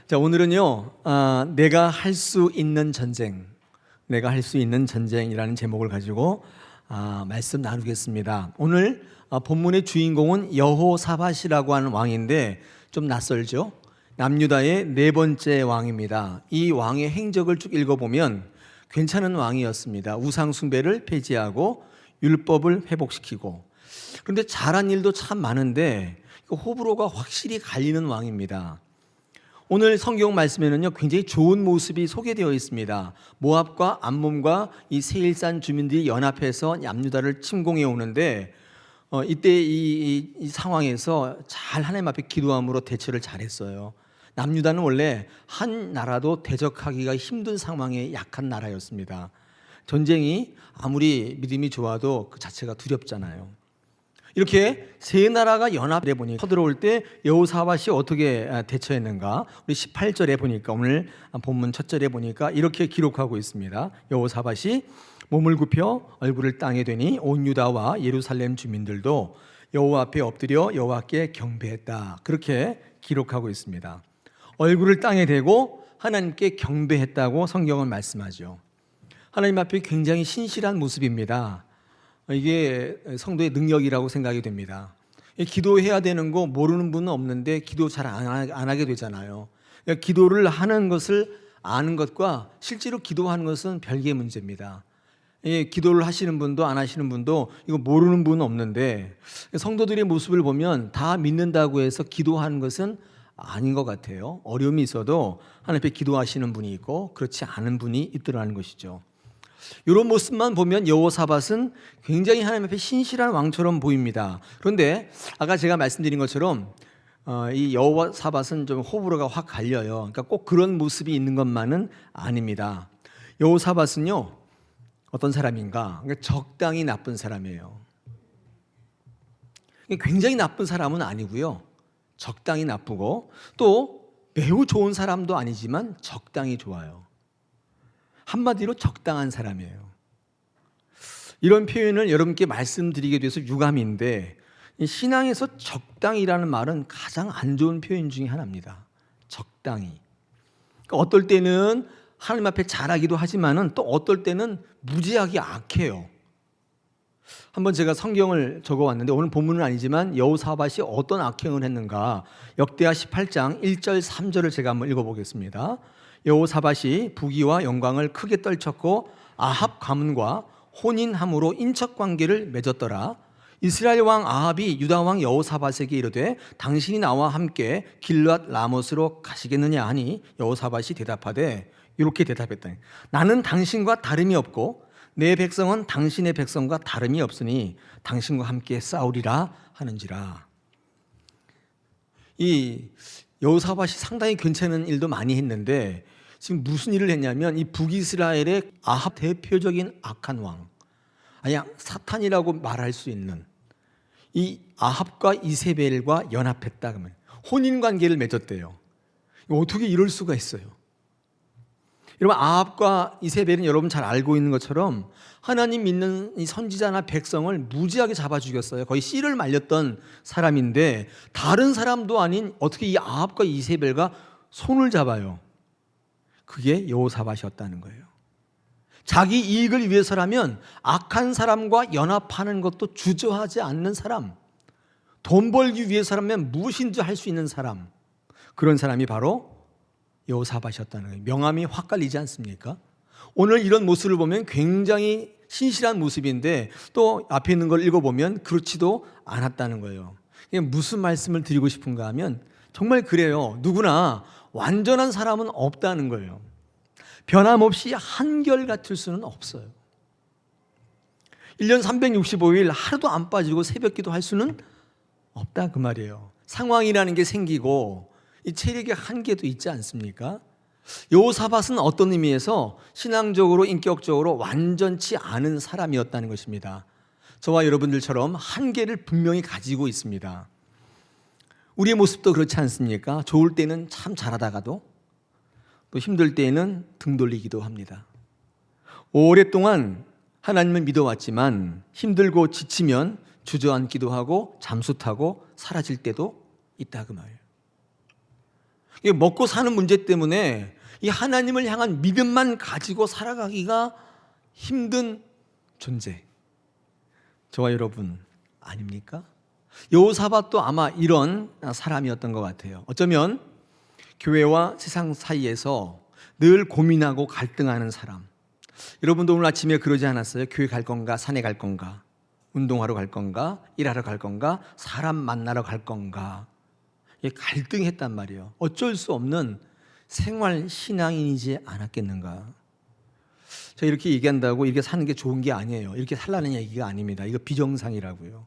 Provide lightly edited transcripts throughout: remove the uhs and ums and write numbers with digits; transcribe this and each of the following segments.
자, 오늘은요, 내가 할 수 있는 전쟁, 내가 할 수 있는 전쟁이라는 제목을 가지고 말씀 나누겠습니다. 오늘 본문의 주인공은 여호사밧이라고 하는 왕인데 좀 낯설죠? 남유다의 네 번째 왕입니다. 이 왕의 행적을 쭉 읽어보면 괜찮은 왕이었습니다. 우상 숭배를 폐지하고 율법을 회복시키고, 그런데 잘한 일도 참 많은데 호불호가 확실히 갈리는 왕입니다. 오늘 성경 말씀에는요, 굉장히 좋은 모습이 소개되어 있습니다. 모압과 암몬과 이 세일산 주민들이 연합해서 남유다를 침공해 오는데 이때 이 상황에서 잘 하나님 앞에 기도함으로 대처를 잘했어요. 남유다는 원래 한 나라도 대적하기가 힘든 상황에 약한 나라였습니다. 전쟁이 아무리 믿음이 좋아도 그 자체가 두렵잖아요. 이렇게 세 나라가 연합해 보니 쳐들어올 때 여호사밧이 어떻게 대처했는가? 우리 18절에 보니까, 오늘 본문 첫 절에 보니까 이렇게 기록하고 있습니다. 여호사밧이 몸을 굽혀 얼굴을 땅에 대니 온 유다와 예루살렘 주민들도 여호와 앞에 엎드려 여호와께 경배했다. 그렇게 기록하고 있습니다. 얼굴을 땅에 대고 하나님께 경배했다고 성경은 말씀하죠. 하나님 앞에 굉장히 신실한 모습입니다. 이게 성도의 능력이라고 생각이 됩니다. 기도해야 되는 거 모르는 분은 없는데 기도 잘 안 하게 되잖아요. 기도를 하는 것을 아는 것과 실제로 기도하는 것은 별개의 문제입니다. 기도를 하시는 분도 안 하시는 분도 이거 모르는 분은 없는데, 성도들의 모습을 보면 다 믿는다고 해서 기도하는 것은 아닌 것 같아요. 어려움이 있어도 하나님 앞에 기도하시는 분이 있고 그렇지 않은 분이 있더라는 것이죠. 이런 모습만 보면 여호사밧은 굉장히 하나님 앞에 신실한 왕처럼 보입니다. 그런데 아까 제가 말씀드린 것처럼 이 여호사밧은 좀 호불호가 확 갈려요. 그러니까 꼭 그런 모습이 있는 것만은 아닙니다. 여호사밧은요, 어떤 사람인가? 그러니까 적당히 나쁜 사람이에요. 굉장히 나쁜 사람은 아니고요, 적당히 나쁘고 또 매우 좋은 사람도 아니지만 적당히 좋아요. 한마디로 적당한 사람이에요. 이런 표현을 여러분께 말씀드리게 돼서 유감인데, 신앙에서 적당이라는 말은 가장 안 좋은 표현 중에 하나입니다. 적당히. 그러니까 어떨 때는 하나님 앞에 잘하기도 하지만은 또 어떨 때는 무지하게 악해요. 한번 제가 성경을 적어왔는데, 오늘 본문은 아니지만 여호사밧이 어떤 악행을 했는가, 역대하 18장 1절 3절을 제가 한번 읽어보겠습니다. 여호사밧이 부귀와 영광을 크게 떨쳤고 아합 가문과 혼인함으로 인척관계를 맺었더라. 이스라엘 왕 아합이 유다 왕 여호사밧에게 이르되 당신이 나와 함께 길앗 라못으로 가시겠느냐 하니, 여호사밧이 대답하되 이렇게 대답했다. 나는 당신과 다름이 없고 내 백성은 당신의 백성과 다름이 없으니 당신과 함께 싸우리라 하는지라. 이 여호사밧이 상당히 괜찮은 일도 많이 했는데, 지금 무슨 일을 했냐면 이 북이스라엘의 아합 대표적인 악한 왕, 아니 사탄이라고 말할 수 있는 이 아합과 이세벨과 연합했다, 그러면 혼인 관계를 맺었대요. 어떻게 이럴 수가 있어요? 여러분, 아합과 이세벨은 여러분 잘 알고 있는 것처럼 하나님 믿는 이 선지자나 백성을 무지하게 잡아 죽였어요. 거의 씨를 말렸던 사람인데, 다른 사람도 아닌 어떻게 이 아합과 이세벨과 손을 잡아요? 그게 여호사밧이었다는 거예요. 자기 이익을 위해서라면 악한 사람과 연합하는 것도 주저하지 않는 사람, 돈 벌기 위해서라면 무엇인지 할 수 있는 사람, 그런 사람이 바로 여호사밧이었다는 거예요. 명함이 확 깔리지 않습니까? 오늘 이런 모습을 보면 굉장히 신실한 모습인데, 또 앞에 있는 걸 읽어보면 그렇지도 않았다는 거예요. 무슨 말씀을 드리고 싶은가 하면, 정말 그래요. 누구나 완전한 사람은 없다는 거예요. 변함없이 한결같을 수는 없어요. 1년 365일 하루도 안 빠지고 새벽기도 할 수는 없다, 그 말이에요. 상황이라는 게 생기고 이 체력의 한계도 있지 않습니까? 여호사밧은 어떤 의미에서 신앙적으로, 인격적으로 완전치 않은 사람이었다는 것입니다. 저와 여러분들처럼 한계를 분명히 가지고 있습니다. 우리의 모습도 그렇지 않습니까? 좋을 때는 참 잘하다가도 또 힘들 때에는 등 돌리기도 합니다. 오랫동안 하나님을 믿어왔지만 힘들고 지치면 주저앉기도 하고 잠수 타고 사라질 때도 있다, 그 말이에요. 이 먹고 사는 문제 때문에 이 하나님을 향한 믿음만 가지고 살아가기가 힘든 존재. 저와 여러분 아닙니까? 여호사밧도 아마 이런 사람이었던 것 같아요. 어쩌면 교회와 세상 사이에서 늘 고민하고 갈등하는 사람. 여러분도 오늘 아침에 그러지 않았어요? 교회 갈 건가, 산에 갈 건가, 운동하러 갈 건가, 일하러 갈 건가, 사람 만나러 갈 건가. 갈등했단 말이에요. 어쩔 수 없는 생활 신앙인이지 않았겠는가. 제가 이렇게 얘기한다고 이렇게 사는 게 좋은 게 아니에요. 이렇게 살라는 얘기가 아닙니다. 이거 비정상이라고요.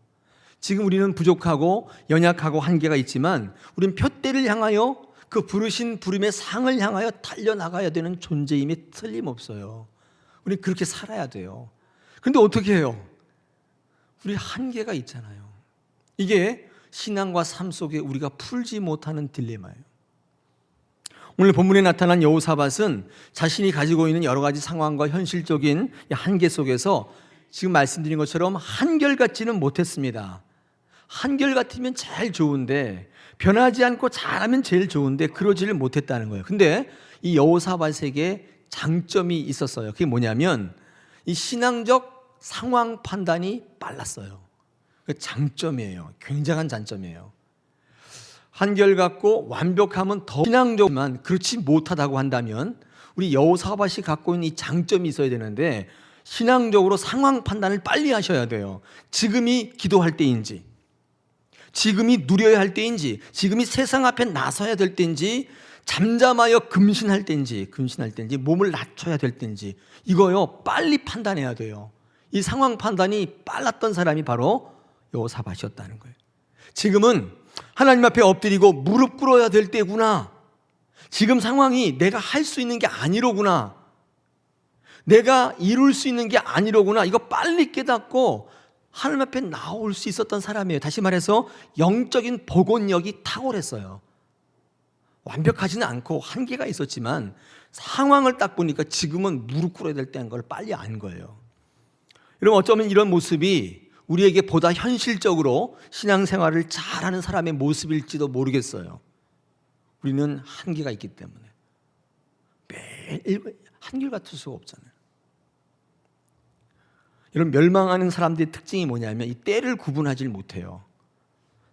지금 우리는 부족하고 연약하고 한계가 있지만 우리는 푯대를 향하여 그 부르신 부름의 상을 향하여 달려나가야 되는 존재임에 틀림없어요. 우리는 그렇게 살아야 돼요. 그런데 어떻게 해요? 우리 한계가 있잖아요. 이게 신앙과 삶 속에 우리가 풀지 못하는 딜레마예요. 오늘 본문에 나타난 여호사밧은 자신이 가지고 있는 여러 가지 상황과 현실적인 한계 속에서 지금 말씀드린 것처럼 한결같지는 못했습니다. 한결같으면 제일 좋은데, 변하지 않고 잘하면 제일 좋은데 그러지를 못했다는 거예요. 근데 이 여호사밧에게 장점이 있었어요. 그게 뭐냐면 이 신앙적 상황 판단이 빨랐어요. 그 장점이에요. 굉장한 장점이에요. 한결같고 완벽하면 더 신앙적만 그렇지 못하다고 한다면 우리 여호사밧이 갖고 있는 이 장점이 있어야 되는데, 신앙적으로 상황 판단을 빨리 하셔야 돼요. 지금이 기도할 때인지, 지금이 누려야 할 때인지, 지금이 세상 앞에 나서야 될 때인지, 잠잠하여 금신할 때인지, 몸을 낮춰야 될 때인지, 이거요 빨리 판단해야 돼요. 이 상황 판단이 빨랐던 사람이 바로 여호사밧이었다는 거예요. 지금은 하나님 앞에 엎드리고 무릎 꿇어야 될 때구나. 지금 상황이 내가 할 수 있는 게 아니로구나. 내가 이룰 수 있는 게 아니로구나. 이거 빨리 깨닫고 하나님 앞에 나올 수 있었던 사람이에요. 다시 말해서 영적인 복원력이 탁월했어요. 완벽하지는 않고 한계가 있었지만 상황을 딱 보니까 지금은 무릎 꿇어야 될 때인 걸 빨리 안 거예요. 여러분, 어쩌면 이런 모습이 우리에게 보다 현실적으로 신앙생활을 잘하는 사람의 모습일지도 모르겠어요. 우리는 한계가 있기 때문에 매일 한결같을 수가 없잖아요. 이런 멸망하는 사람들의 특징이 뭐냐면 이 때를 구분하지 못해요.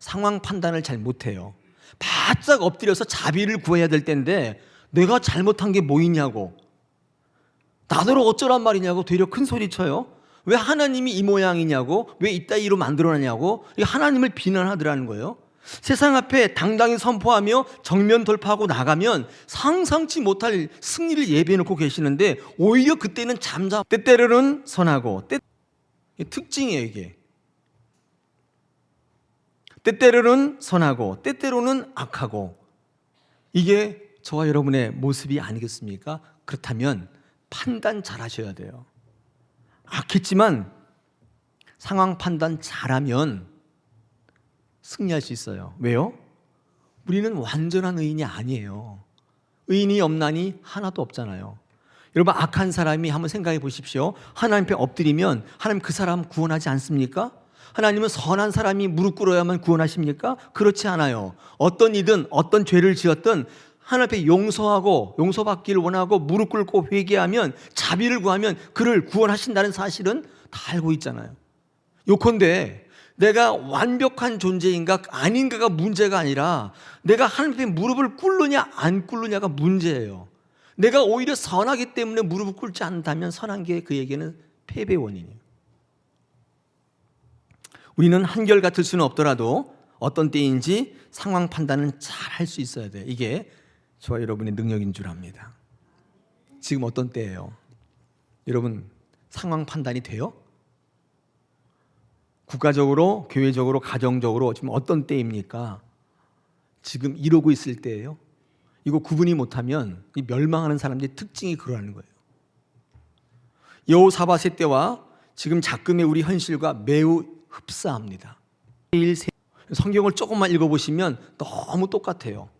상황 판단을 잘 못해요. 바짝 엎드려서 자비를 구해야 될 때인데 내가 잘못한 게 뭐 있냐고, 나더러 어쩌란 말이냐고 되려 큰 소리 쳐요. 왜 하나님이 이 모양이냐고, 왜 이따위로 만들어놨냐고 하나님을 비난하더라는 거예요. 세상 앞에 당당히 선포하며 정면 돌파하고 나가면 상상치 못할 승리를 예비해놓고 계시는데 오히려 그때는 때때로는 선하고 특징이에요. 이게 때때로는 선하고 때때로는 악하고, 이게 저와 여러분의 모습이 아니겠습니까? 그렇다면 판단 잘 하셔야 돼요. 악했지만 상황 판단 잘하면 승리할 수 있어요. 왜요? 우리는 완전한 의인이 아니에요. 의인이 없나니 하나도 없잖아요. 여러분, 악한 사람이 한번 생각해 보십시오. 하나님 앞에 엎드리면 하나님 그 사람 구원하지 않습니까? 하나님은 선한 사람이 무릎 꿇어야만 구원하십니까? 그렇지 않아요. 어떤 이든 어떤 죄를 지었든 하나님 앞에 용서받기를 원하고 무릎 꿇고 회개하면, 자비를 구하면 그를 구원하신다는 사실은 다 알고 있잖아요. 요컨대 내가 완벽한 존재인가 아닌가가 문제가 아니라 내가 하나님 앞에 무릎을 꿇느냐 안 꿇느냐가 문제예요. 내가 오히려 선하기 때문에 무릎을 꿇지 않는다면 선한 게 그에게는 패배 원인이에요. 우리는 한결같을 수는 없더라도 어떤 때인지 상황 판단은 잘 할 수 있어야 돼요. 이게 저와 여러분의 능력인 줄 압니다. 지금 어떤 때예요? 여러분, 상황 판단이 돼요? 국가적으로, 교회적으로, 가정적으로 지금 어떤 때입니까? 지금 이러고 있을 때예요? 이거 구분이 못하면 이 멸망하는 사람들의 특징이 그러는 거예요. 여호사밧의 때와 지금 작금의 우리 현실과 매우 흡사합니다. 성경을 조금만 읽어보시면 너무 똑같아요.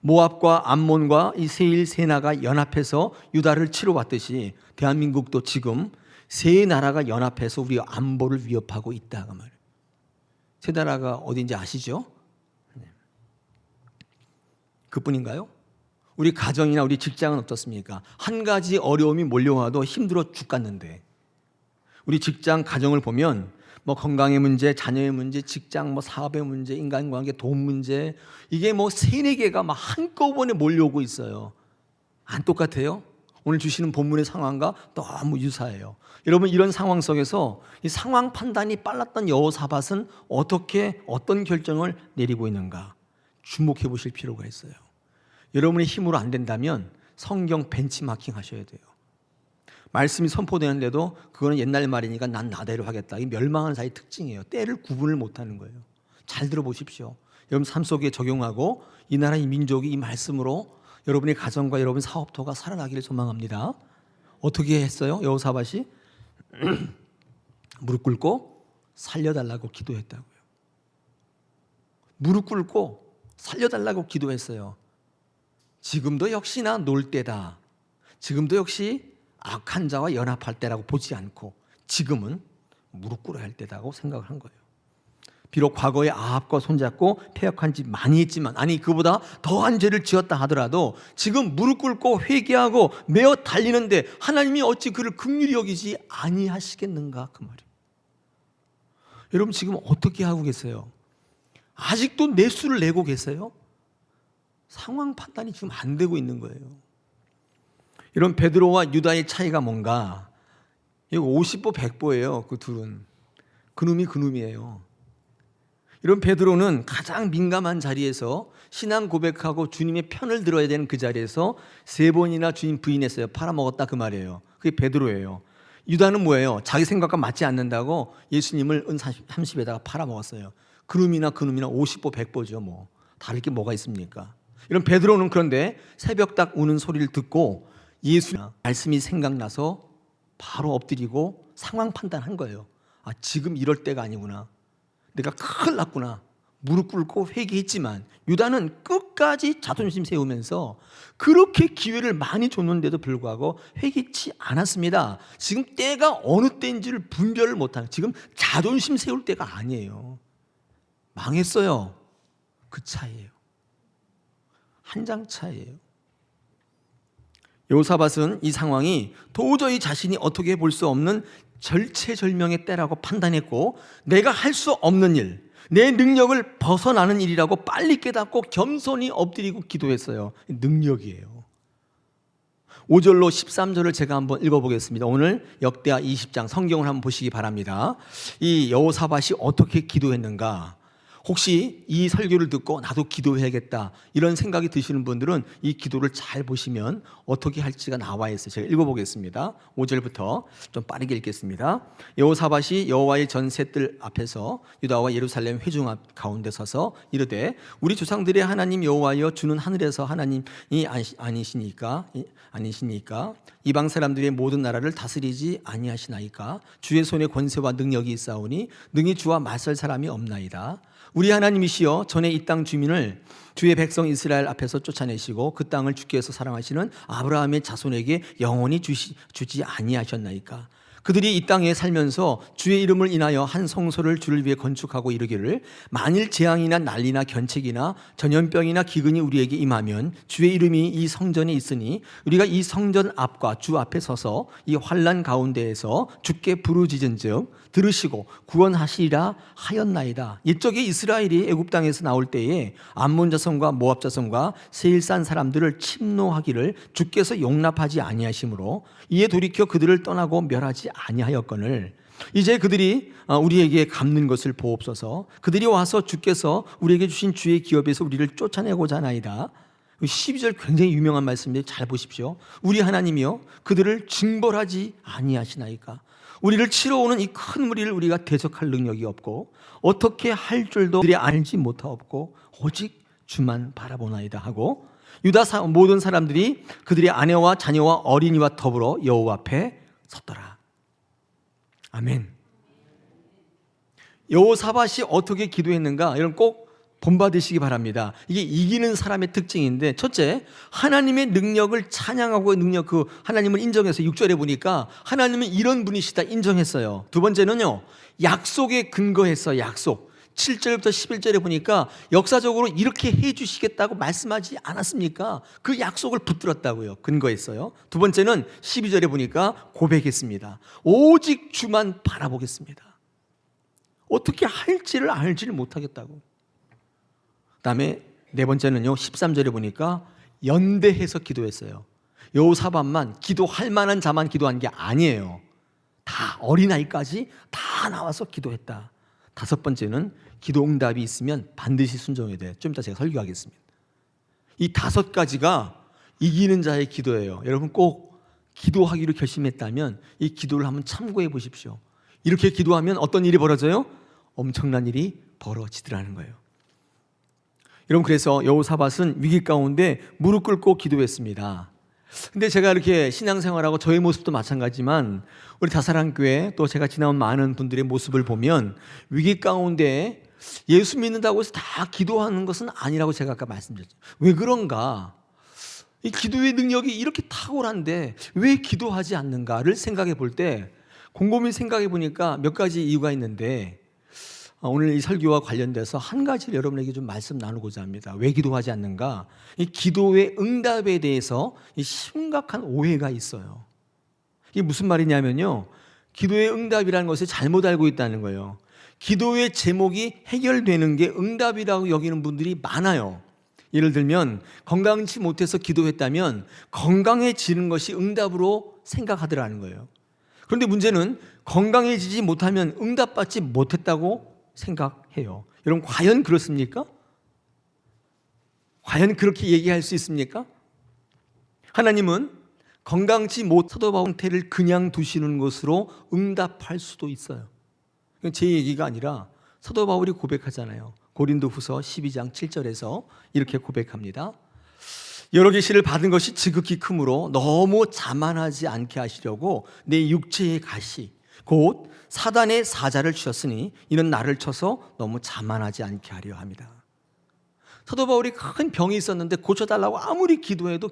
모압과 암몬과 이 세일 세 나라가 연합해서 유다를 치러왔듯이 대한민국도 지금 세 나라가 연합해서 우리 안보를 위협하고 있다가 말이에요. 세 나라가 어딘지 아시죠? 그뿐인가요? 우리 가정이나 우리 직장은 어떻습니까? 한 가지 어려움이 몰려와도 힘들어 죽겠는데, 우리 직장 가정을 보면 뭐 건강의 문제, 자녀의 문제, 직장 뭐 사업의 문제, 인간관계, 돈 문제, 이게 뭐 세네 개가 막 한꺼번에 몰려오고 있어요. 안 똑같아요? 오늘 주시는 본문의 상황과 너무 유사해요. 여러분, 이런 상황 속에서 이 상황 판단이 빨랐던 여호사밧은 어떤 결정을 내리고 있는가 주목해 보실 필요가 있어요. 여러분의 힘으로 안 된다면 성경 벤치마킹 하셔야 돼요. 말씀이 선포되는데도 그거는 옛날 말이니까 난 나대로 하겠다. 이 멸망하는 자의 특징이에요. 때를 구분을 못하는 거예요. 잘 들어보십시오. 여러분 삶 속에 적용하고 이 나라 이 민족이 이 말씀으로 여러분의 가정과 여러분 사업터가 살아나기를 소망합니다. 어떻게 했어요? 여호사밧이 무릎 꿇고 살려달라고 기도했다고요. 무릎 꿇고 살려달라고 기도했어요. 지금도 역시나 놀 때다. 지금도 역시 악한 자와 연합할 때라고 보지 않고 지금은 무릎 꿇어야 할 때라고 생각을 한 거예요. 비록 과거에 아합과 손잡고 패역한 짓 많이 했지만, 아니 그보다 더한 죄를 지었다 하더라도 지금 무릎 꿇고 회개하고 메어 달리는데 하나님이 어찌 그를 긍휼히 여기지 아니하시겠는가, 그 말이에요. 여러분 지금 어떻게 하고 계세요? 아직도 내수를 내고 계세요? 상황 판단이 지금 안 되고 있는 거예요. 이런 베드로와 유다의 차이가 뭔가? 이거 50보 100보예요. 그 둘은 그놈이 그놈이에요. 이런 베드로는 가장 민감한 자리에서 신앙 고백하고 주님의 편을 들어야 되는 그 자리에서 3번이나 주님 부인했어요. 팔아먹었다, 그 말이에요. 그게 베드로예요. 유다는 뭐예요? 자기 생각과 맞지 않는다고 예수님을 은 30에다가 팔아먹었어요. 그놈이나 50보 100보죠. 뭐 다를 게 뭐가 있습니까? 이런 베드로는 그런데 새벽 딱 우는 소리를 듣고 예수 말씀이 생각나서 바로 엎드리고 상황 판단한 거예요. 아, 지금 이럴 때가 아니구나. 내가 큰일 났구나. 무릎 꿇고 회개했지만 유다는 끝까지 자존심 세우면서 그렇게 기회를 많이 줬는데도 불구하고 회개치 않았습니다. 지금 때가 어느 때인지를 분별을 못하는, 지금 자존심 세울 때가 아니에요. 망했어요. 그 차이예요. 한 장 차이예요. 여호사밧은 이 상황이 도저히 자신이 어떻게 볼 수 없는 절체절명의 때라고 판단했고, 내가 할 수 없는 일, 내 능력을 벗어나는 일이라고 빨리 깨닫고 겸손히 엎드리고 기도했어요. 능력이에요. 5절로 13절을 제가 한번 읽어보겠습니다. 오늘 역대하 20장 성경을 한번 보시기 바랍니다. 이 여호사밧이 어떻게 기도했는가? 혹시 이 설교를 듣고 나도 기도해야겠다 이런 생각이 드시는 분들은 이 기도를 잘 보시면 어떻게 할지가 나와 있어요. 제가 읽어보겠습니다. 5절부터 좀 빠르게 읽겠습니다. 여호사밧이 여호와의 전 셋들 앞에서 유다와 예루살렘 회중 앞 가운데 서서 이르되 우리 조상들의 하나님 여호와여, 주는 하늘에서 하나님이 아니시니까 이방 사람들의 모든 나라를 다스리지 아니하시나이까? 주의 손에 권세와 능력이 있사오니 능히 주와 맞설 사람이 없나이다. 우리 하나님이시여, 전에 이 땅 주민을 주의 백성 이스라엘 앞에서 쫓아내시고 그 땅을 주께서 사랑하시는 아브라함의 자손에게 영원히 주지 아니하셨나이까? 그들이 이 땅에 살면서 주의 이름을 인하여 한 성소를 주를 위해 건축하고 이르기를 만일 재앙이나 난리나 견책이나 전염병이나 기근이 우리에게 임하면 주의 이름이 이 성전에 있으니 우리가 이 성전 앞과 주 앞에 서서 이 환난 가운데에서 주께 부르짖은즉 들으시고 구원하시리라 하였나이다. 옛적에 이스라엘이 애굽 땅에서 나올 때에 암몬 자손과 모압 자손과 세일산 사람들을 침노하기를 주께서 용납하지 아니하시므로 이에 돌이켜 그들을 떠나고 멸하지 아니하였거늘 이제 그들이 우리에게 갚는 것을 보옵소서. 그들이 와서 주께서 우리에게 주신 주의 기업에서 우리를 쫓아내고자 하나이다. 12절 굉장히 유명한 말씀인데 잘 보십시오. 우리 하나님이여, 그들을 징벌하지 아니하시나이까? 우리를 치러 오는 이 큰 무리를 우리가 대적할 능력이 없고 어떻게 할 줄도 그들이 알지 못하옵고 오직 주만 바라보나이다 하고, 유다 모든 사람들이 그들의 아내와 자녀와 어린이와 더불어 여호와 앞에 섰더라. 아멘. 여호사밧이 어떻게 기도했는가? 여러분 꼭 본받으시기 바랍니다. 이게 이기는 사람의 특징인데, 첫째, 하나님의 능력을 찬양하고 능력, 그 하나님을 인정해서 6절에 보니까 하나님은 이런 분이시다 인정했어요. 두 번째는요, 약속에 근거해서 약속, 7절부터 11절에 보니까 역사적으로 이렇게 해 주시겠다고 말씀하지 않았습니까? 그 약속을 붙들었다고요. 근거했어요. 두 번째는 12절에 보니까 고백했습니다. 오직 주만 바라보겠습니다. 어떻게 할지를 알지를 못하겠다고. 그다음에 네 번째는요, 13절에 보니까 연대해서 기도했어요. 여호사밧만 기도할 만한 자만 기도한 게 아니에요. 다 어린아이까지 다 나와서 기도했다. 다섯 번째는 기도 응답이 있으면 반드시 순종해야 돼. 좀 이따 제가 설교하겠습니다. 이 다섯 가지가 이기는 자의 기도예요. 여러분 꼭 기도하기로 결심했다면 이 기도를 한번 참고해 보십시오. 이렇게 기도하면 어떤 일이 벌어져요? 엄청난 일이 벌어지더라는 거예요. 여러분, 그래서 여호사밧은 위기 가운데 무릎 꿇고 기도했습니다. 근데 제가 이렇게 신앙생활하고 저의 모습도 마찬가지지만 우리 다사랑교회 또 제가 지나온 많은 분들의 모습을 보면 위기 가운데 예수 믿는다고 해서 다 기도하는 것은 아니라고 제가 아까 말씀드렸죠. 왜 그런가? 이 기도의 능력이 이렇게 탁월한데 왜 기도하지 않는가를 생각해 볼 때 곰곰이 생각해 보니까 몇 가지 이유가 있는데 오늘 이 설교와 관련돼서 한 가지를 여러분에게 좀 말씀 나누고자 합니다. 왜 기도하지 않는가? 이 기도의 응답에 대해서 이 심각한 오해가 있어요. 이게 무슨 말이냐면요, 기도의 응답이라는 것을 잘못 알고 있다는 거예요. 기도의 제목이 해결되는 게 응답이라고 여기는 분들이 많아요. 예를 들면 건강치 못해서 기도했다면 건강해지는 것이 응답으로 생각하더라는 거예요. 그런데 문제는 건강해지지 못하면 응답받지 못했다고 생각해요. 여러분, 과연 그렇습니까? 과연 그렇게 얘기할 수 있습니까? 하나님은 건강치 못 사도 바울 상태를 그냥 두시는 것으로 응답할 수도 있어요. 제 얘기가 아니라 사도 바울이 고백하잖아요. 고린도후서 12장 7절에서 이렇게 고백합니다. 여러 계시를 받은 것이 지극히 크므로 너무 자만하지 않게 하시려고 내 육체의 가시 곧 사단의 사자를 주셨으니 이는 나를 쳐서 너무 자만하지 않게 하려 합니다. 사도 바울이 큰 병이 있었는데 고쳐달라고 아무리 기도해도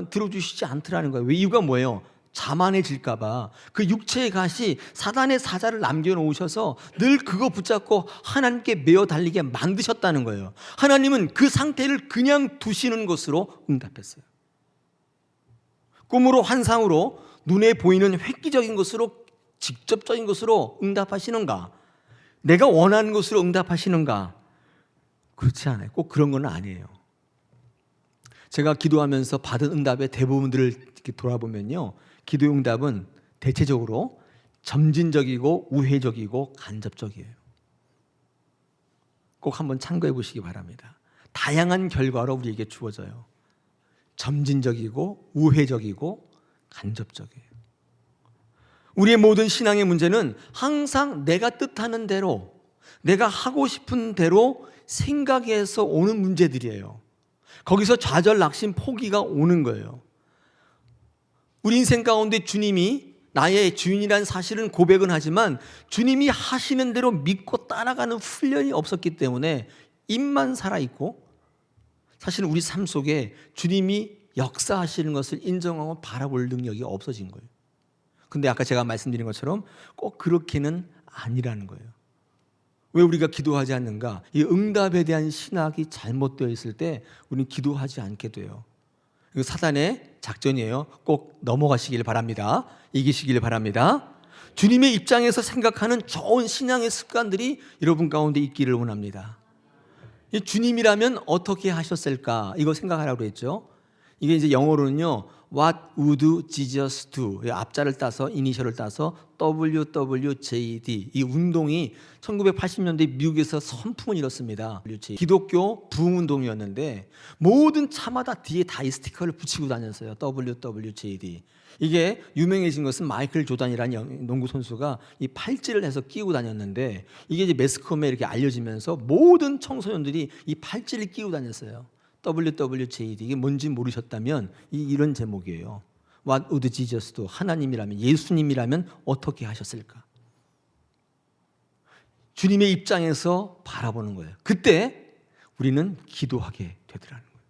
들어주시지 않더라는 거예요. 왜? 이유가 뭐예요? 자만해질까 봐. 그 육체의 가시 사단의 사자를 남겨놓으셔서 늘 그거 붙잡고 하나님께 매어 달리게 만드셨다는 거예요. 하나님은 그 상태를 그냥 두시는 것으로 응답했어요. 꿈으로 환상으로 눈에 보이는 획기적인 것으로 직접적인 것으로 응답하시는가? 내가 원하는 것으로 응답하시는가? 그렇지 않아요. 꼭 그런 건 아니에요. 제가 기도하면서 받은 응답의 대부분들을 이렇게 돌아보면요, 기도 응답은 대체적으로 점진적이고 우회적이고 간접적이에요. 꼭 한번 참고해 보시기 바랍니다. 다양한 결과로 우리에게 주어져요. 점진적이고 우회적이고 간접적이에요. 우리의 모든 신앙의 문제는 항상 내가 뜻하는 대로, 내가 하고 싶은 대로 생각해서 오는 문제들이에요. 거기서 좌절, 낙심, 포기가 오는 거예요. 우리 인생 가운데 주님이 나의 주인이라는 사실은 고백은 하지만 주님이 하시는 대로 믿고 따라가는 훈련이 없었기 때문에 입만 살아있고 사실은 우리 삶 속에 주님이 역사하시는 것을 인정하고 바라볼 능력이 없어진 거예요. 근데 아까 제가 말씀드린 것처럼 꼭 그렇게는 아니라는 거예요. 왜 우리가 기도하지 않는가? 이 응답에 대한 신학이 잘못되어 있을 때 우리는 기도하지 않게 돼요. 이거 사단의 작전이에요. 꼭 넘어가시길 바랍니다. 이기시길 바랍니다. 주님의 입장에서 생각하는 좋은 신앙의 습관들이 여러분 가운데 있기를 원합니다. 주님이라면 어떻게 하셨을까? 이거 생각하라고 했죠. 이게 이제 영어로는요, What would Jesus do? 앞자를 따서 이니셜을 따서 WWJD. 이 운동이 1980년대 미국에서 선풍을 일었습니다. 기독교 부흥운동이었는데 모든 차마다 뒤에 다 이 스티커를 붙이고 다녔어요. WWJD. 이게 유명해진 것은 마이클 조단이라는 농구 선수가 이 팔찌를 해서 끼고 다녔는데 이게 이제 매스컴에 이렇게 알려지면서 모든 청소년들이 이 팔찌를 끼고 다녔어요. WWJD. 이게 뭔지 모르셨다면 이런 제목이에요. What would Jesus do? 하나님이라면, 예수님이라면 어떻게 하셨을까? 주님의 입장에서 바라보는 거예요. 그때 우리는 기도하게 되더라는 거예요.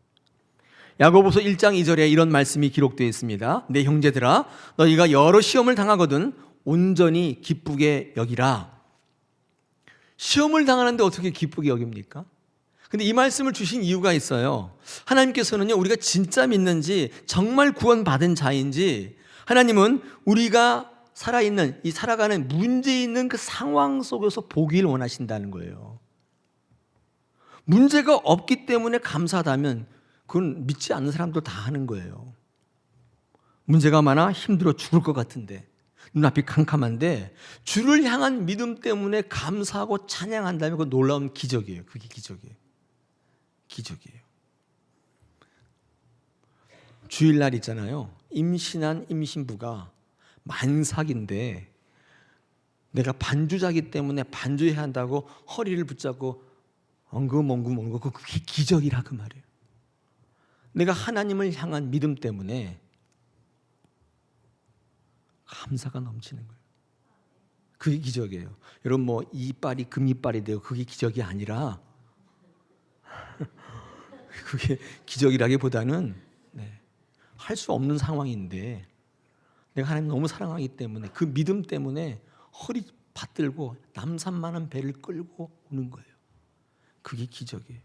야고보서 1장 2절에 이런 말씀이 기록되어 있습니다. 내 형제들아, 너희가 여러 시험을 당하거든 온전히 기쁘게 여기라. 시험을 당하는데 어떻게 기쁘게 여깁니까? 근데 이 말씀을 주신 이유가 있어요. 하나님께서는요, 우리가 진짜 믿는지, 정말 구원받은 자인지, 하나님은 우리가 살아가는 문제 있는 그 상황 속에서 보기를 원하신다는 거예요. 문제가 없기 때문에 감사하다면 그건 믿지 않는 사람도 다 하는 거예요. 문제가 많아 힘들어 죽을 것 같은데, 눈앞이 캄캄한데 주를 향한 믿음 때문에 감사하고 찬양한다면 그 놀라운 기적이에요. 그게 기적이에요. 기적이에요. 주일날 있잖아요. 임신한 임신부가 만삭인데 내가 반주자기 때문에 반주해야 한다고 허리를 붙잡고 엉금엉금 그게 기적이라 그 말이에요. 내가 하나님을 향한 믿음 때문에 감사가 넘치는 거예요. 그게 기적이에요. 여러분 뭐 이빨이 금이빨이 되고 그게 기적이 아니라 그게 기적이라기보다는 할 수 없는 상황인데 내가 하나님 너무 사랑하기 때문에 그 믿음 때문에 허리 받들고 남산만한 배를 끌고 오는 거예요. 그게 기적이에요.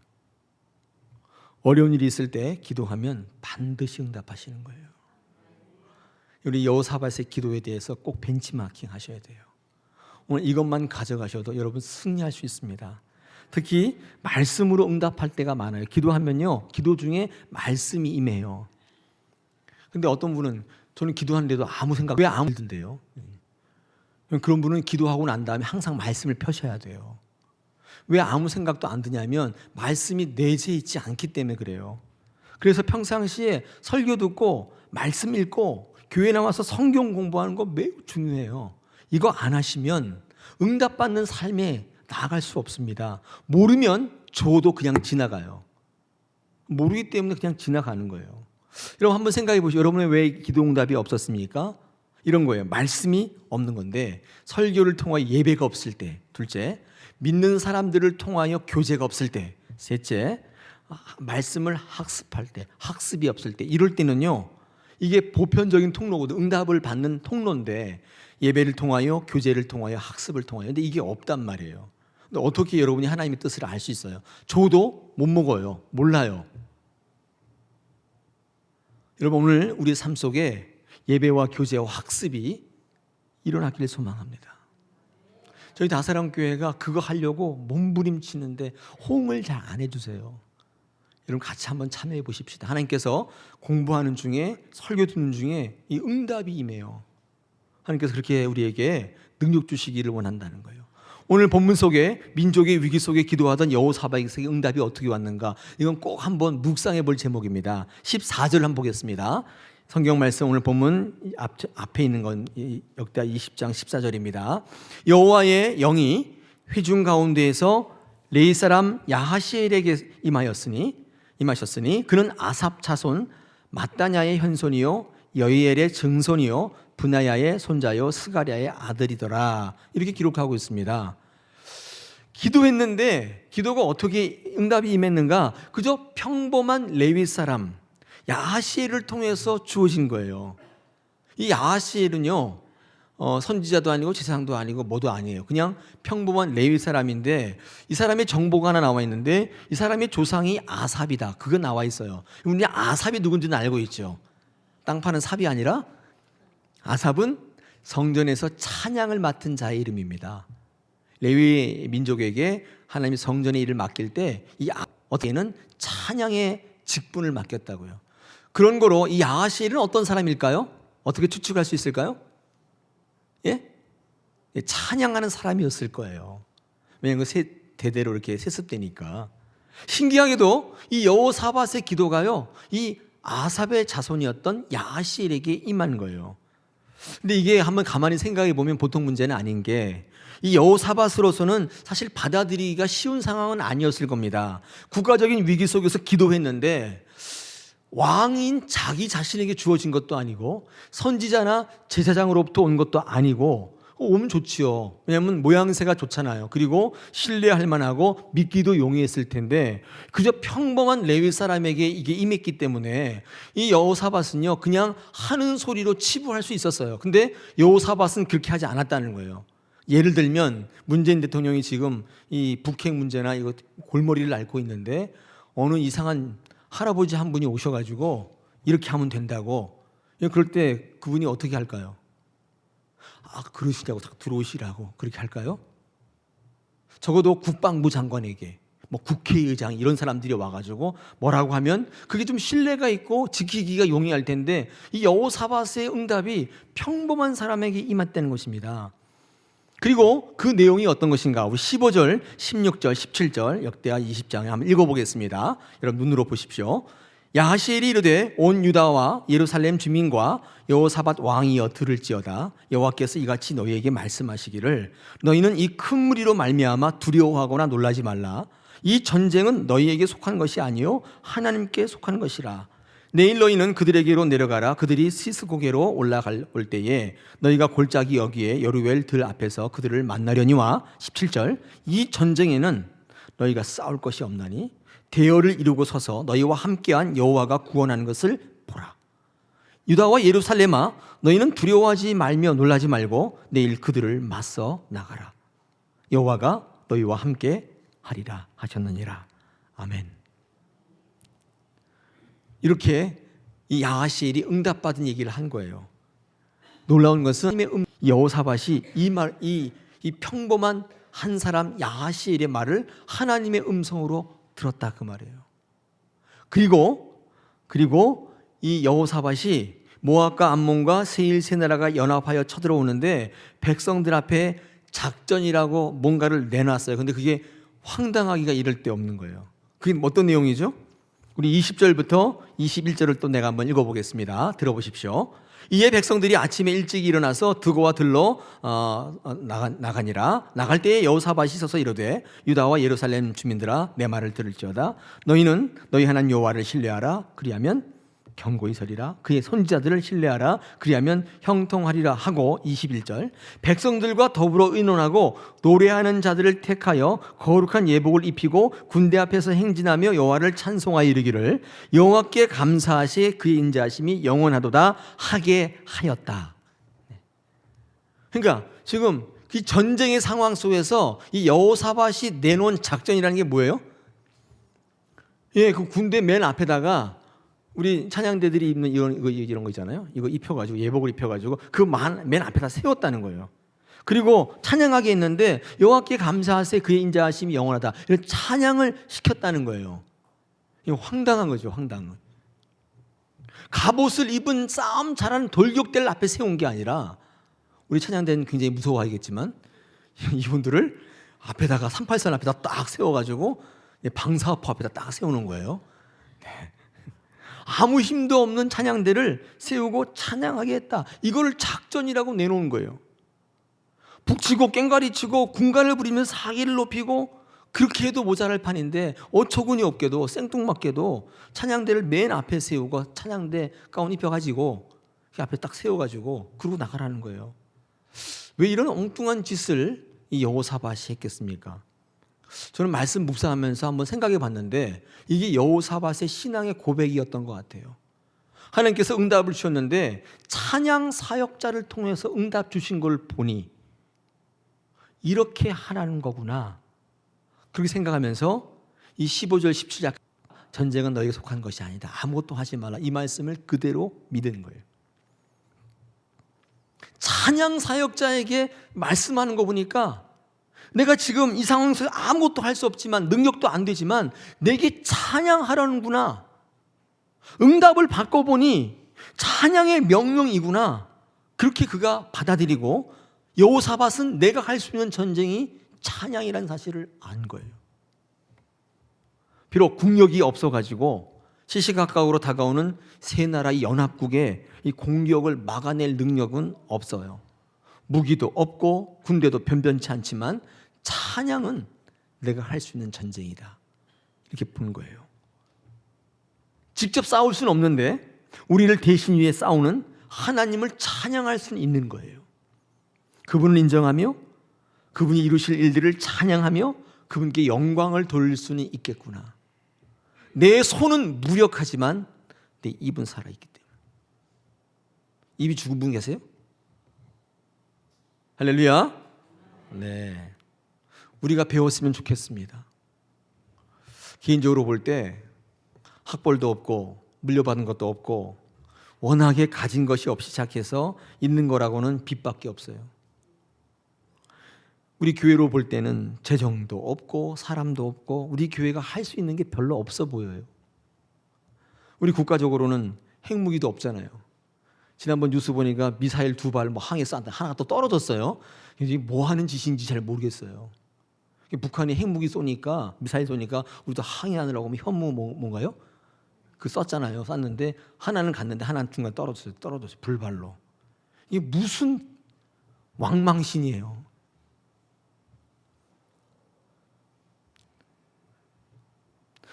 어려운 일이 있을 때 기도하면 반드시 응답하시는 거예요. 우리 여호사밧의 기도에 대해서 꼭 벤치마킹 하셔야 돼요. 오늘 이것만 가져가셔도 여러분 승리할 수 있습니다. 특히 말씀으로 응답할 때가 많아요. 기도하면요, 기도 중에 말씀이 임해요. 근데 어떤 분은 저는 기도하는데도 아무 생각 왜 아무 일든데요. 그런 분은 기도하고 난 다음에 항상 말씀을 펴셔야 돼요. 왜 아무 생각도 안 드냐면 말씀이 내재해 있지 않기 때문에 그래요. 그래서 평상시에 설교 듣고 말씀 읽고 교회 나와서 성경 공부하는 거 매우 중요해요. 이거 안 하시면 응답받는 삶에 나아갈 수 없습니다. 모르면 저도 그냥 지나가요. 모르기 때문에 그냥 지나가는 거예요. 여러분 한번 생각해 보시죠. 여러분의 왜 기도 응답이 없었습니까? 이런 거예요. 말씀이 없는 건데, 설교를 통하여 예배가 없을 때, 둘째, 믿는 사람들을 통하여 교제가 없을 때, 셋째, 말씀을 학습할 때, 학습이 없을 때, 이럴 때는요, 이게 보편적인 통로거든. 응답을 받는 통로인데 예배를 통하여, 교제를 통하여, 학습을 통하여. 근데 이게 없단 말이에요. 근데 어떻게 여러분이 하나님의 뜻을 알 수 있어요? 저도 못 먹어요. 몰라요. 여러분 오늘 우리 삶 속에 예배와 교제와 학습이 일어나기를 소망합니다. 저희 다사랑교회가 그거 하려고 몸부림치는데 호응을 잘 안 해주세요. 여러분 같이 한번 참여해 보십시다. 하나님께서 공부하는 중에, 설교 듣는 중에 이 응답이 임해요. 하나님께서 그렇게 우리에게 능력 주시기를 원한다는 거예요. 오늘 본문 속에 민족의 위기 속에 기도하던 여호사밧에게 응답이 어떻게 왔는가, 이건 꼭 한번 묵상해 볼 제목입니다. 14절 한번 보겠습니다. 성경 말씀 오늘 본문 앞에 있는 건 역대하 20장 14절입니다. 여호와의 영이 회중 가운데에서 레위 사람 야하시엘에게 임하셨으니 그는 아삽 자손 마따냐의 현손이요 여이엘의 증손이요 분하야의 손자요 스가랴의 아들이더라. 이렇게 기록하고 있습니다. 기도했는데 기도가 어떻게 응답이 임했는가? 그저 평범한 레위 사람 야하시엘을 통해서 주어진 거예요. 이 야하시엘은요, 선지자도 아니고 제사장도 아니고 뭐도 아니에요. 그냥 평범한 레위 사람인데 이 사람의 정보가 하나 나와 있는데 이 사람의 조상이 아삽이다. 그거 나와 있어요. 우리 아삽이 누군지는 알고 있죠. 땅 파는 삽이 아니라 아삽은 성전에서 찬양을 맡은 자의 이름입니다. 레위 민족에게 하나님이 성전의 일을 맡길 때 이 어떻게는 찬양의 직분을 맡겼다고요. 그런 거로 이 야하시엘은 어떤 사람일까요? 어떻게 추측할 수 있을까요? 예? 찬양하는 사람이었을 거예요. 왜냐하면 대대로 이렇게 세습되니까. 신기하게도 이 여호사밧의 기도가요, 이 아삽의 자손이었던 야하시엘에게 임한 거예요. 근데 이게 한번 가만히 생각해 보면 보통 문제는 아닌 게, 이 여호사밧으로서는 사실 받아들이기가 쉬운 상황은 아니었을 겁니다. 국가적인 위기 속에서 기도했는데 왕인 자기 자신에게 주어진 것도 아니고 선지자나 제사장으로부터 온 것도 아니고, 오면 좋지요. 왜냐하면 모양새가 좋잖아요. 그리고 신뢰할 만하고 믿기도 용이했을 텐데 그저 평범한 레위 사람에게 이게 임했기 때문에 이 여호사밧은요 그냥 하는 소리로 치부할 수 있었어요. 근데 여호사밧은 그렇게 하지 않았다는 거예요. 예를 들면 문재인 대통령이 지금 이 북핵 문제나 이거 골머리를 앓고 있는데 어느 이상한 할아버지 한 분이 오셔가지고 이렇게 하면 된다고, 그럴 때 그분이 어떻게 할까요? 아, 그러시냐고 딱 들어오시라고 그렇게 할까요? 적어도 국방부 장관에게 뭐 국회의장 이런 사람들이 와가지고 뭐라고 하면 그게 좀 신뢰가 있고 지키기가 용이할 텐데, 이 여호사밧의 응답이 평범한 사람에게 임했다는 것입니다. 그리고 그 내용이 어떤 것인가? 우리 15절, 16절, 17절 역대하 20장에 한번 읽어보겠습니다. 여러분 눈으로 보십시오. 야하시엘이 이르되 온 유다와 예루살렘 주민과 여호사밧 왕이여 들을지어다. 여호와께서 이같이 너희에게 말씀하시기를 너희는 이 큰 무리로 말미암아 두려워하거나 놀라지 말라. 이 전쟁은 너희에게 속한 것이 아니요 하나님께 속한 것이라. 내일 너희는 그들에게로 내려가라. 그들이 시스고게로 올 때에 너희가 골짜기 여기에 여루엘 들 앞에서 그들을 만나려니와. 17절 이 전쟁에는 너희가 싸울 것이 없나니 대열을 이루고 서서 너희와 함께한 여호와가 구원하는 것을 보라. 유다와 예루살렘아 너희는 두려워하지 말며 놀라지 말고 내일 그들을 맞서 나가라. 여호와가 너희와 함께 하리라 하셨느니라. 아멘. 이렇게 이 야하시엘이 응답받은 얘기를 한 거예요. 놀라운 것은 여호사밧이 이 평범한 한 사람 야하시엘의 말을 하나님의 음성으로 들었다 그 말이에요. 그리고 이 여호사밧이 모압과 암몬과 세일 세 나라가 연합하여 쳐들어오는데 백성들 앞에 작전이라고 뭔가를 내놨어요. 근데 그게 황당하기가 이를 데 없는 거예요. 그게 어떤 내용이죠? 우리 20절부터 21절을 또 내가 한번 읽어보겠습니다. 들어보십시오. 이에 백성들이 아침에 일찍 일어나서 드고와 들러 나가니라. 나갈 때에 여호사밧이 서서 이르되 유다와 예루살렘 주민들아 내 말을 들을지어다. 너희는 너희 하나님 여호와를 신뢰하라. 그리하면 경고히 서리라. 그의 선지자들을 신뢰하라. 그리하면 형통하리라 하고. 21절 백성들과 더불어 의논하고 노래하는 자들을 택하여 거룩한 예복을 입히고 군대 앞에서 행진하며 여호와를 찬송하여 이르기를 여호와께 감사하시 그의 인자하심이 영원하도다 하게 하였다. 그러니까 지금 이 전쟁의 상황 속에서 이 여호사밧이 내놓은 작전이라는 게 뭐예요? 그 군대 맨 앞에다가 우리 찬양대들이 입는 이런 거 있잖아요. 이거 입혀가지고 예복을 입혀가지고 그 맨 앞에다 세웠다는 거예요. 그리고 찬양하게 했는데 여호와께 감사하세 그의 인자하심이 영원하다. 이런 찬양을 시켰다는 거예요. 이거 황당한 거죠, 황당은. 갑옷을 입은 싸움 잘하는 돌격대를 앞에 세운 게 아니라, 우리 찬양대는 굉장히 무서워하겠지만 이분들을 앞에다가 383 앞에다 딱 세워가지고 방사포 앞에다 딱 세우는 거예요. 네. 아무 힘도 없는 찬양대를 세우고 찬양하게 했다. 이거를 작전이라고 내놓은 거예요. 북치고 꽹과리치고 군간을 부리면서 사기를 높이고 그렇게 해도 모자랄 판인데 어처구니 없게도 생뚱맞게도 찬양대를 맨 앞에 세우고 찬양대 가운 입혀가지고 그 앞에 딱 세워가지고 그러고 나가라는 거예요. 왜 이런 엉뚱한 짓을 이 여호사밧이 했겠습니까? 저는 말씀 묵상하면서 한번 생각해 봤는데 이게 여호사밧의 신앙의 고백이었던 것 같아요. 하나님께서 응답을 주셨는데 찬양 사역자를 통해서 응답 주신 걸 보니 이렇게 하라는 거구나, 그렇게 생각하면서 이 15절 17절 전쟁은 너에게 속한 것이 아니다, 아무것도 하지 말라, 이 말씀을 그대로 믿은 거예요. 찬양 사역자에게 말씀하는 거 보니까 내가 지금 이 상황에서 아무것도 할 수 없지만 능력도 안 되지만 내게 찬양하라는구나, 응답을 받고 보니 찬양의 명령이구나, 그렇게 그가 받아들이고 여호사밧은 내가 할 수 있는 전쟁이 찬양이라는 사실을 안 거예요. 비록 국력이 없어가지고 시시각각으로 다가오는 세 나라의 연합국의 이 공격을 막아낼 능력은 없어요. 무기도 없고 군대도 변변치 않지만 찬양은 내가 할 수 있는 전쟁이다, 이렇게 본 거예요. 직접 싸울 수는 없는데 우리를 대신 위해 싸우는 하나님을 찬양할 수는 있는 거예요. 그분을 인정하며 그분이 이루실 일들을 찬양하며 그분께 영광을 돌릴 수는 있겠구나. 내 손은 무력하지만 내 입은 살아있기 때문에. 입이 죽은 분 계세요? 할렐루야. 네, 우리가 배웠으면 좋겠습니다. 개인적으로 볼 때 학벌도 없고 물려받은 것도 없고 워낙에 가진 것이 없이 시작해서 있는 거라고는 빚밖에 없어요. 우리 교회로 볼 때는 재정도 없고 사람도 없고 우리 교회가 할 수 있는 게 별로 없어 보여요. 우리 국가적으로는 핵무기도 없잖아요. 지난번 뉴스 보니까 미사일 2발 항해 쐈는데 하나가 또 떨어졌어요. 이게 뭐 하는 짓인지 잘 모르겠어요. 북한이 핵무기 쏘니까, 미사일 쏘니까 우리도 항해하느라고 현무 뭔가요? 그 쐈잖아요. 쐈는데 하나는 갔는데 하나는 중간에 떨어졌어요. 불발로. 이게 무슨 왕망신이에요.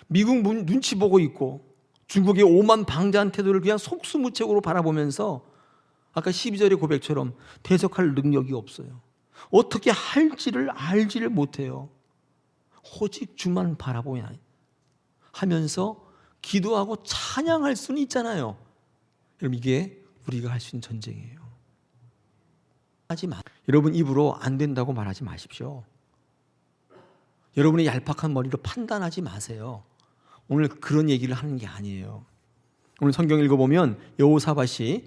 미국 눈치 보고 있고 중국의 오만 방자한 태도를 그냥 속수무책으로 바라보면서 아까 12절의 고백처럼 대적할 능력이 없어요. 어떻게 할지를 알지를 못해요. 오직 주만 바라보냐 하면서 기도하고 찬양할 수는 있잖아요. 여러분, 이게 우리가 할 수 있는 전쟁이에요. 여러분 입으로 안 된다고 말하지 마십시오. 여러분의 얄팍한 머리로 판단하지 마세요. 오늘 그런 얘기를 하는 게 아니에요. 오늘 성경 읽어보면 여호사밧이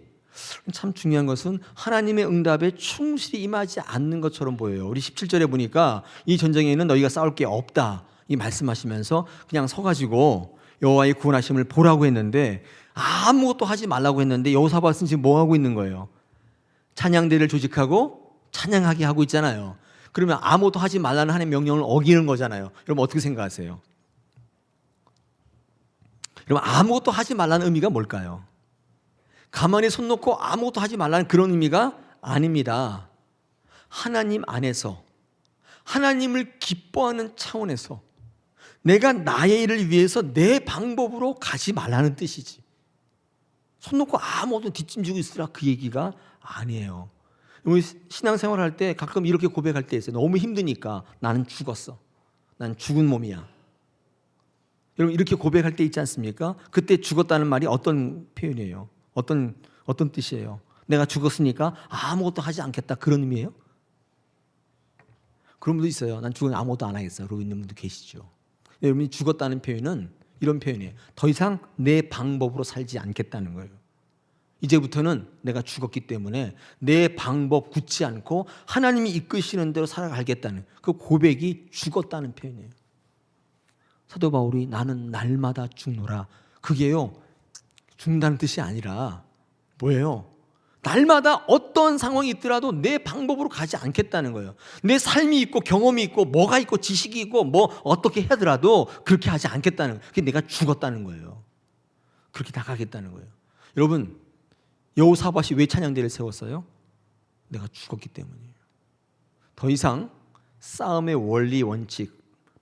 참 중요한 것은 하나님의 응답에 충실히 임하지 않는 것처럼 보여요. 우리 17절에 보니까 이 전쟁에는 너희가 싸울 게 없다 이 말씀하시면서 그냥 서가지고 여호와의 구원하심을 보라고 했는데 아무것도 하지 말라고 했는데 여호사밧은 지금 뭐 하고 있는 거예요? 찬양대를 조직하고 찬양하게 하고 있잖아요. 그러면 아무것도 하지 말라는 하나님의 명령을 어기는 거잖아요. 여러분 어떻게 생각하세요? 여러분 아무것도 하지 말라는 의미가 뭘까요? 가만히 손 놓고 아무것도 하지 말라는 그런 의미가 아닙니다. 하나님 안에서 하나님을 기뻐하는 차원에서 내가 나의 일을 위해서 내 방법으로 가지 말라는 뜻이지. 손 놓고 아무것도 뒷짐지고 있으라 그 얘기가 아니에요. 우리 신앙생활 할 때 가끔 이렇게 고백할 때 있어요. 너무 힘드니까 나는 죽었어. 난 죽은 몸이야. 여러분 이렇게 고백할 때 있지 않습니까? 그때 죽었다는 말이 어떤 표현이에요? 어떤 뜻이에요? 내가 죽었으니까 아무것도 하지 않겠다 그런 의미예요? 그런 분도 있어요. 난 죽으면 아무것도 안 하겠어. 그러고 있는 분도 계시죠. 여러분이 죽었다는 표현은 이런 표현이에요. 더 이상 내 방법으로 살지 않겠다는 거예요. 이제부터는 내가 죽었기 때문에 내 방법 굳지 않고 하나님이 이끄시는 대로 살아가겠다는 그 고백이 죽었다는 표현이에요. 사도 바울이 나는 날마다 죽노라. 그게요 죽는다는 뜻이 아니라 뭐예요? 날마다 어떤 상황이 있더라도 내 방법으로 가지 않겠다는 거예요. 내 삶이 있고 경험이 있고 뭐가 있고 지식이 있고 뭐 어떻게 하더라도 그렇게 하지 않겠다는 거예요. 그게 내가 죽었다는 거예요. 그렇게 나가겠다는 거예요. 여러분 여호사밧이 왜 찬양대를 세웠어요? 내가 죽었기 때문이에요. 더 이상 싸움의 원리 원칙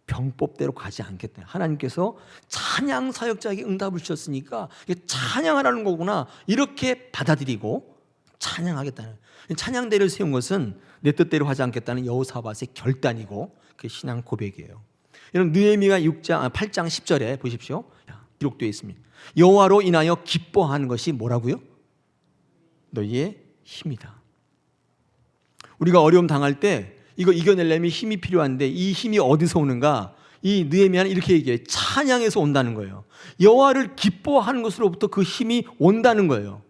병법대로 가지 않겠다. 하나님께서 찬양 사역자에게 응답을 주셨으니까 이게 찬양하라는 거구나 이렇게 받아들이고 찬양하겠다는 찬양대를 세운 것은 내 뜻대로 하지 않겠다는 여호사밧의 결단이고 그 신앙 고백이에요. 여러분 느헤미야 8장 10절에 보십시오. 기록되어 있습니다. 여호와로 인하여 기뻐하는 것이 뭐라고요? 너희의 힘이다. 우리가 어려움 당할 때 이거 이겨내려면 힘이 필요한데 이 힘이 어디서 오는가? 이 느헤미야는 이렇게 얘기해요. 찬양에서 온다는 거예요. 여호와를 기뻐하는 것으로부터 그 힘이 온다는 거예요.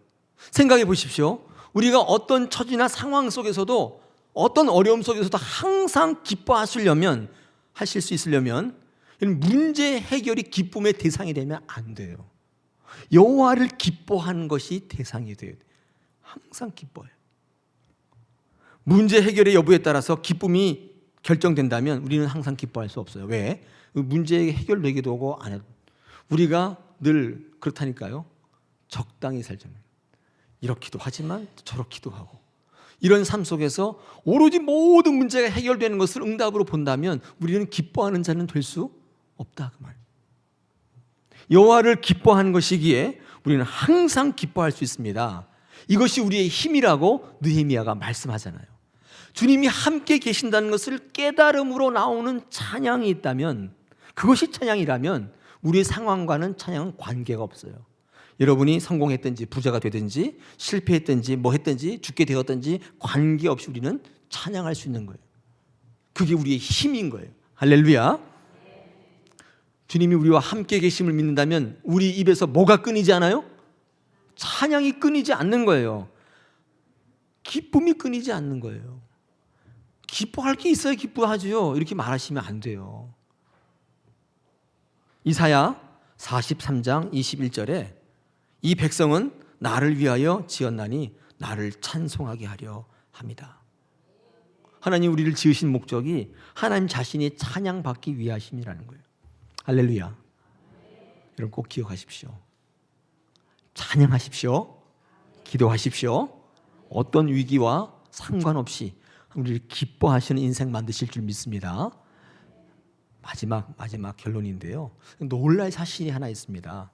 생각해 보십시오. 우리가 어떤 처지나 상황 속에서도 어떤 어려움 속에서도 항상 기뻐하시려면 하실 수 있으려면 문제 해결이 기쁨의 대상이 되면 안 돼요. 여호와를 기뻐하는 것이 대상이 돼야 돼요. 항상 기뻐해요. 문제 해결의 여부에 따라서 기쁨이 결정된다면 우리는 항상 기뻐할 수 없어요. 왜? 문제 해결되기도 하고 안 해도 우리가 늘 그렇다니까요. 적당히 살자면 이렇기도 하지만 저렇기도 하고 이런 삶 속에서 오로지 모든 문제가 해결되는 것을 응답으로 본다면 우리는 기뻐하는 자는 될 수 없다 그 말. 여호와를 기뻐하는 것이기에 우리는 항상 기뻐할 수 있습니다. 이것이 우리의 힘이라고 느헤미야가 말씀하잖아요. 주님이 함께 계신다는 것을 깨달음으로 나오는 찬양이 있다면 그것이 찬양이라면 우리의 상황과는 찬양은 관계가 없어요. 여러분이 성공했든지 부자가 되든지 실패했든지 뭐 했든지 죽게 되었든지 관계없이 우리는 찬양할 수 있는 거예요. 그게 우리의 힘인 거예요. 할렐루야. 주님이 우리와 함께 계심을 믿는다면 우리 입에서 뭐가 끊이지 않아요? 찬양이 끊이지 않는 거예요. 기쁨이 끊이지 않는 거예요. 기뻐할 게 있어야 기뻐하죠. 이렇게 말하시면 안 돼요. 이사야 43장 21절에 이 백성은 나를 위하여 지었나니 나를 찬송하게 하려 합니다. 하나님 우리를 지으신 목적이 하나님 자신이 찬양받기 위하심이라는 거예요. 할렐루야. 여러분 꼭 기억하십시오. 찬양하십시오. 기도하십시오. 어떤 위기와 상관없이 우리를 기뻐하시는 인생 만드실 줄 믿습니다. 마지막 결론인데요. 놀랄 사실이 하나 있습니다.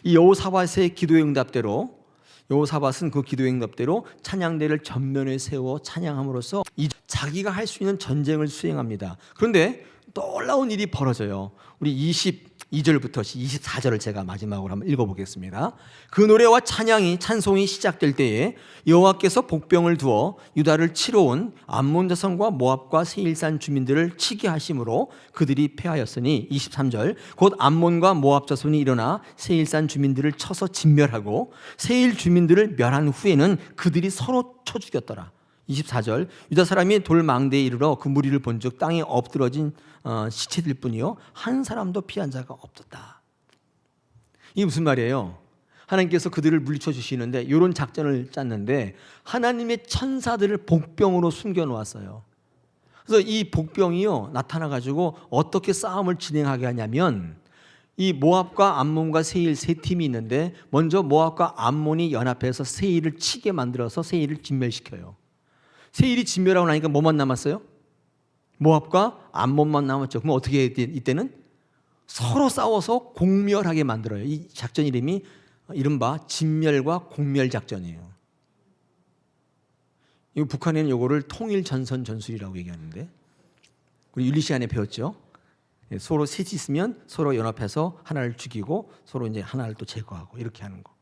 이 여호사밧의 기도의 응답대로 여호사밧은 그 기도의 응답대로 찬양대를 전면에 세워 찬양함으로써 자기가 할 수 있는 전쟁을 수행합니다. 그런데 놀라운 일이 벌어져요. 우리 22절부터 24절을 제가 마지막으로 한번 읽어보겠습니다. 그 노래와 찬송이 시작될 때에 여호와께서 복병을 두어 유다를 치러 온 암몬 자손과 모압과 세일산 주민들을 치게 하심으로 그들이 패하였으니 23절 곧 암몬과 모압 자손이 일어나 세일산 주민들을 쳐서 진멸하고 세일 주민들을 멸한 후에는 그들이 서로 쳐 죽였더라. 24절 유다 사람이 돌망대에 이르러 그 무리를 본즉 땅에 엎드러진 시체들 뿐이요 한 사람도 피한 자가 없었다. 이게 무슨 말이에요? 하나님께서 그들을 물리쳐 주시는데 이런 작전을 짰는데 하나님의 천사들을 복병으로 숨겨 놓았어요. 그래서 이 복병이요 나타나 가지고 어떻게 싸움을 진행하게 하냐면 이 모압과 암몬과 세일 세 팀이 있는데 먼저 모압과 암몬이 연합해서 세일을 치게 만들어서 세일을 진멸시켜요. 세일이 진멸하고 나니까 뭐만 남았어요? 모압과 암몬만 남았죠. 그럼 어떻게 해야 돼? 이때는 서로 싸워서 공멸하게 만들어요. 이 작전 이름이 이른바 진멸과 공멸 작전이에요. 이 북한에는 이거를 통일전선 전술이라고 얘기하는데 우리 윤리 시간에 배웠죠. 서로 셋이 있으면 서로 연합해서 하나를 죽이고 서로 이제 하나를 또 제거하고 이렇게 하는 거.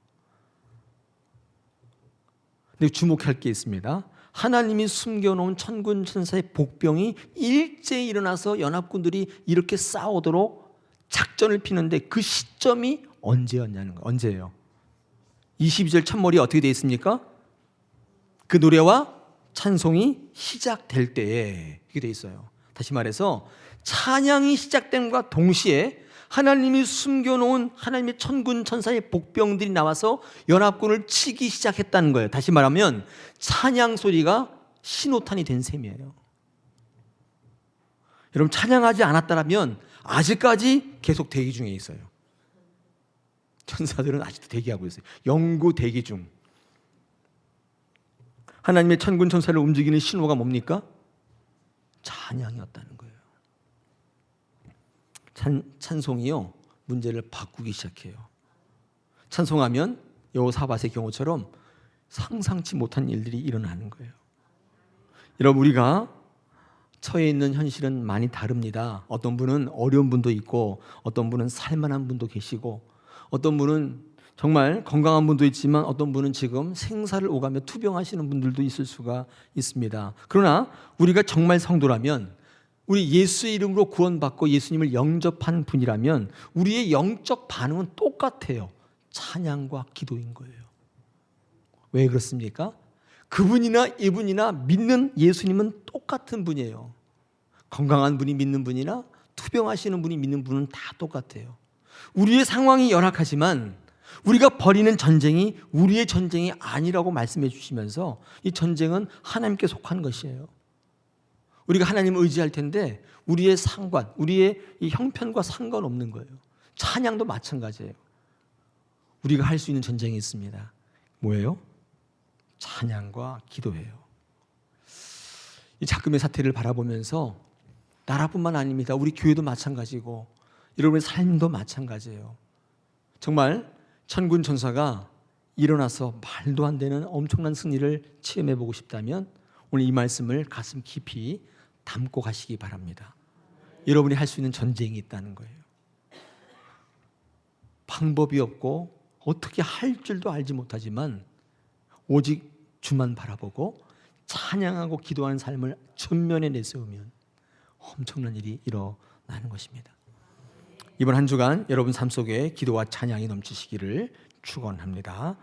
근데 주목할 게 있습니다. 하나님이 숨겨놓은 천군 천사의 복병이 일제히 일어나서 연합군들이 이렇게 싸우도록 작전을 피는데 그 시점이 언제였냐는 거예요. 언제예요? 22절 첫머리에 어떻게 되어 있습니까? 그 노래와 찬송이 시작될 때에 이렇게 되어 있어요. 다시 말해서 찬양이 시작됨과 동시에 하나님이 숨겨놓은 하나님의 천군 천사의 복병들이 나와서 연합군을 치기 시작했다는 거예요. 다시 말하면 찬양 소리가 신호탄이 된 셈이에요. 여러분 찬양하지 않았다면 아직까지 계속 대기 중에 있어요. 천사들은 아직도 대기하고 있어요. 영구 대기 중. 하나님의 천군 천사를 움직이는 신호가 뭡니까? 찬양이었다는 거예요. 찬송이요 문제를 바꾸기 시작해요. 찬송하면 여호사밧의 경우처럼 상상치 못한 일들이 일어나는 거예요. 여러분 우리가 처해 있는 현실은 많이 다릅니다. 어떤 분은 어려운 분도 있고 어떤 분은 살만한 분도 계시고 어떤 분은 정말 건강한 분도 있지만 어떤 분은 지금 생사를 오가며 투병하시는 분들도 있을 수가 있습니다. 그러나 우리가 정말 성도라면 우리 예수의 이름으로 구원받고 예수님을 영접한 분이라면 우리의 영적 반응은 똑같아요. 찬양과 기도인 거예요. 왜 그렇습니까? 그분이나 이분이나 믿는 예수님은 똑같은 분이에요. 건강한 분이 믿는 분이나 투병하시는 분이 믿는 분은 다 똑같아요. 우리의 상황이 열악하지만 우리가 벌이는 전쟁이 우리의 전쟁이 아니라고 말씀해 주시면서 이 전쟁은 하나님께 속한 것이에요. 우리가 하나님을 의지할 텐데 우리의 상관, 우리의 이 형편과 상관없는 거예요. 찬양도 마찬가지예요. 우리가 할 수 있는 전쟁이 있습니다. 뭐예요? 찬양과 기도예요. 이 작금의 사태를 바라보면서 나라뿐만 아닙니다. 우리 교회도 마찬가지고 여러분의 삶도 마찬가지예요. 정말 천군 천사가 일어나서 말도 안 되는 엄청난 승리를 체험해 보고 싶다면 오늘 이 말씀을 가슴 깊이 담고 가시기 바랍니다. 여러분이 할 수 있는 전쟁이 있다는 거예요. 방법이 없고 어떻게 할 줄도 알지 못하지만 오직 주만 바라보고 찬양하고 기도하는 삶을 전면에 내세우면 엄청난 일이 일어나는 것입니다. 이번 한 주간 여러분 삶 속에 기도와 찬양이 넘치시기를 축원합니다.